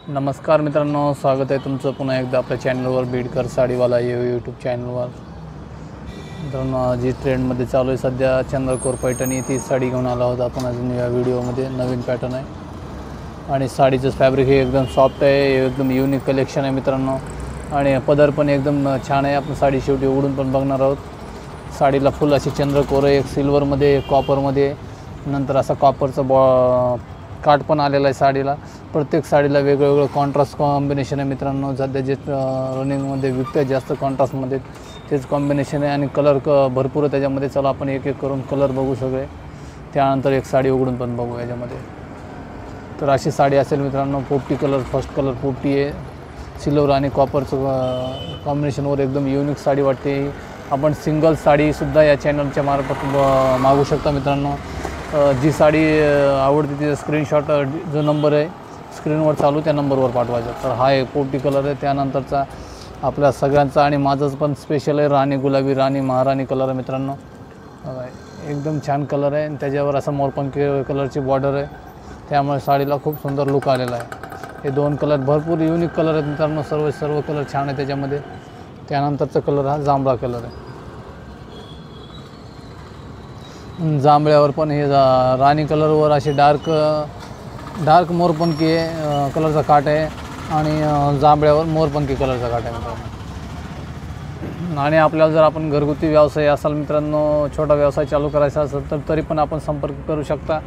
नमस्कार मित्रांनो, स्वागत आहे तुमचं पुन्हा एकदा आपल्या चॅनलवर बीडकर साडीवाला यूट्यूब चॅनलवर। मित्रांनो, जी ट्रेंडमध्ये चालू आहे सध्या चंद्रकोर पैठणी, ती साडी घेऊन आला होता आपण अजून या व्हिडिओमध्ये। नवीन पॅटर्न आहे आणि साडीचं फॅब्रिक हे एकदम सॉफ्ट आहे, एकदम युनिक कलेक्शन आहे मित्रांनो। आणि पदर पण एकदम छान आहे। आपण साडी शेवटी उघडून पण बघणार आहोत। साडीला फुल अशी चंद्रकोर आहे, एक सिल्वरमध्ये एक कॉपरमध्ये, नंतर असा कॉपरचा काठ पण आलेला आहे साडीला। प्रत्येक साडीला वेगवेगळं कॉन्ट्रास्ट कॉम्बिनेशन आहे मित्रांनो। सध्या जे रनिंगमध्ये विकते जास्त कॉन्ट्रास्टमध्ये तेच कॉम्बिनेशन आहे आणि कलर भरपूर आहे त्याच्यामध्ये। चला आपण एक एक करून कलर बघू सगळे, त्यानंतर एक साडी उघडून पण बघू याच्यामध्ये। तर अशी साडी असेल मित्रांनो, पोपटी कलर, फर्स्ट कलर पोपटी आहे, सिल्वर आणि कॉपरचं कॉम्बिनेशनवर एकदम युनिक साडी वाटते। आपण सिंगल साडीसुद्धा या चॅनलच्या मार्फत मागू शकता मित्रांनो। जी साडी आवडते तिचा स्क्रीनशॉट जो नंबर आहे स्क्रीनवर चालू त्या नंबरवर पाठवायचा। तर हा एक पोपटी कलर आहे। त्यानंतरचा आपल्या सगळ्यांचा आणि माझंच पण स्पेशल आहे राणी गुलाबी, राणी महाराणी कलर आहे मित्रांनो। एकदम छान कलर आहे आणि त्याच्यावर असं मोरपंखी कलरची बॉर्डर आहे, त्यामुळे साडीला खूप सुंदर लुक आलेला आहे। हे दोन कलर भरपूर युनिक कलर आहेत मित्रांनो, सर्व कलर छान आहे त्याच्यामध्ये। त्यानंतरचा कलर हा जांभळा कलर आहे। जांभळ्यावर पण हे राणी कलरवर असे डार्क मोरपंखी कलरचा काठ आहे आणि जांभळ्यावर मोरपंखी कलरचा काठ आहे मित्रांनो। आणि आपल्याला जर आपण घरगुती व्यवसाय असाल मित्रांनो, छोटा व्यवसाय चालू करायचा असेल तर तरी पण आपण संपर्क करू शकता।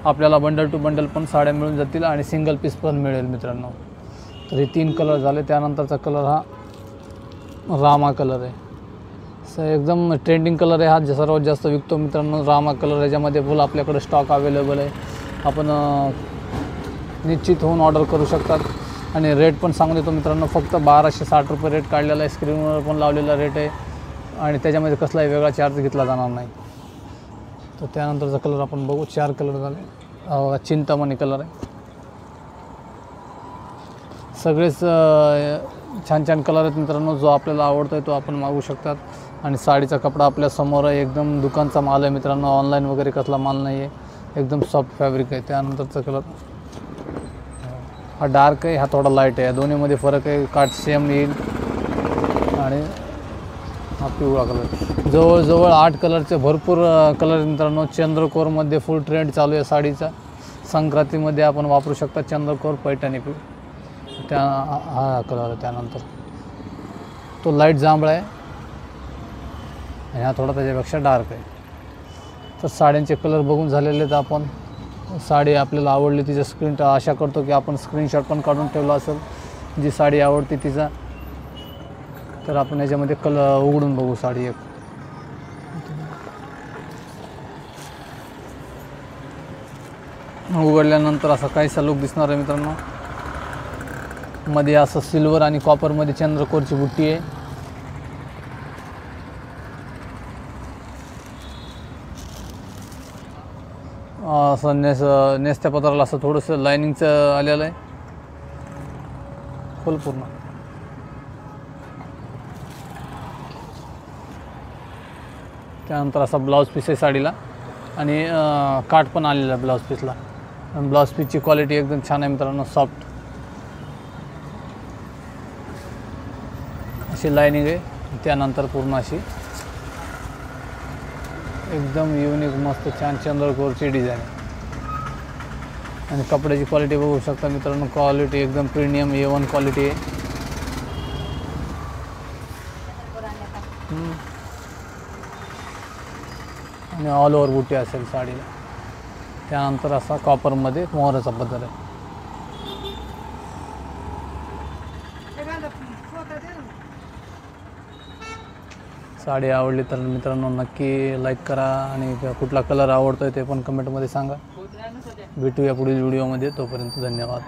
आपल्याला बंडल टू बंडल पण साड्या मिळून जातील आणि सिंगल पीस पण मिळेल मित्रांनो। तर हे 3 कलर झाले। त्यानंतरचा कलर हा रामा कलर आहे। एकदम ट्रेंडिंग कलर आहे, हा सर्वात जास्त विकतो मित्रांनो रामा कलर। याच्यामध्ये फुल आपल्याकडे स्टॉक अवेलेबल आहे, आपण निश्चित होऊन ऑर्डर करू शकतात। आणि रेट पण सांगून देतो मित्रांनो, फक्त 1260 रुपये रेट काढलेला आहे, स्क्रीनवर पण लावलेला रेट आहे आणि त्याच्यामध्ये कसलाही वेगळा चार्ज घेतला जाणार नाही। तर त्यानंतरचा कलर आपण बघू, 4 कलर झाले। चिंतामणी कलर आहे। सगळेच छान कलर आहेत मित्रांनो, जो आपल्याला आवडतो आहे तो आपण मागू शकतात। आणि साडीचा कपडा आपल्या समोर आहे, एकदम दुकानचा माल आहे मित्रांनो, ऑनलाईन वगैरे कसला माल नाही आहे, एकदम सॉफ्ट फॅब्रिक आहे। त्यानंतरचा कलर हा डार्क आहे, हा थोडा लाईट आहे, या दोन्हीमध्ये फरक आहे। काठ सेम येईल आणि हा पिवळा कलर। जवळजवळ 8 कलरचे भरपूर कलर मित्रांनो। चंद्रकोरमध्ये फुल ट्रेंड चालू आहे साडीचा, संक्रांतीमध्ये आपण वापरू शकता चंद्रकोर पैठणी। त्या हा कलर आहे। त्यानंतर तो लाईट जांभळा आहे आणि हा थोडा त्याच्यापेक्षा डार्क आहे। तर साड्यांचे कलर बघून झालेले आहेत आपण। साडी आपल्याला आवडली तिचं आशा करतो की आपण स्क्रीनशॉट पण काढून ठेवला असेल जी साडी आवडते तिचा। तर आपण याच्यामध्ये कलर उघडून बघू साडी एक। उघडल्यानंतर असा काहीसा लुक दिसणार आहे मित्रांनो। मध्ये असं सिल्वर आणि कॉपरमध्ये चंद्रकोरची बुट्टी आहे। असं नेसत्या पत्राला असं थोडंसं लायनिंगचं आलेलं आहे फुल पूर्ण। त्यानंतर असा ब्लाऊज पीस आहे साडीला आणि काठ पण आलेला आहे ब्लाऊज पीसला। ब्लाऊज पीसची क्वालिटी एकदम छान आहे मित्रांनो, सॉफ्ट अशी लायनिंग आहे। त्यानंतर पूर्ण अशी एकदम युनिक मस्त छान चंद्रकोरची डिझाईन आहे। आणि कपड्याची क्वालिटी बघू शकता मित्रांनो, क्वालिटी एकदम प्रीमियम A1 क्वालिटी आहे। आणि ऑल ओव्हर बुटी असेल साडीला। त्यानंतर असा कॉपरमध्ये मोहराचा पदर आहे। साडी आवडली तर मित्रांनो नक्की लाईक करा आणि कुठला कलर आवडतोय ते पण कमेंटमध्ये सांगा। भेटूया पुढील व्हिडिओमध्ये, तोपर्यंत धन्यवाद।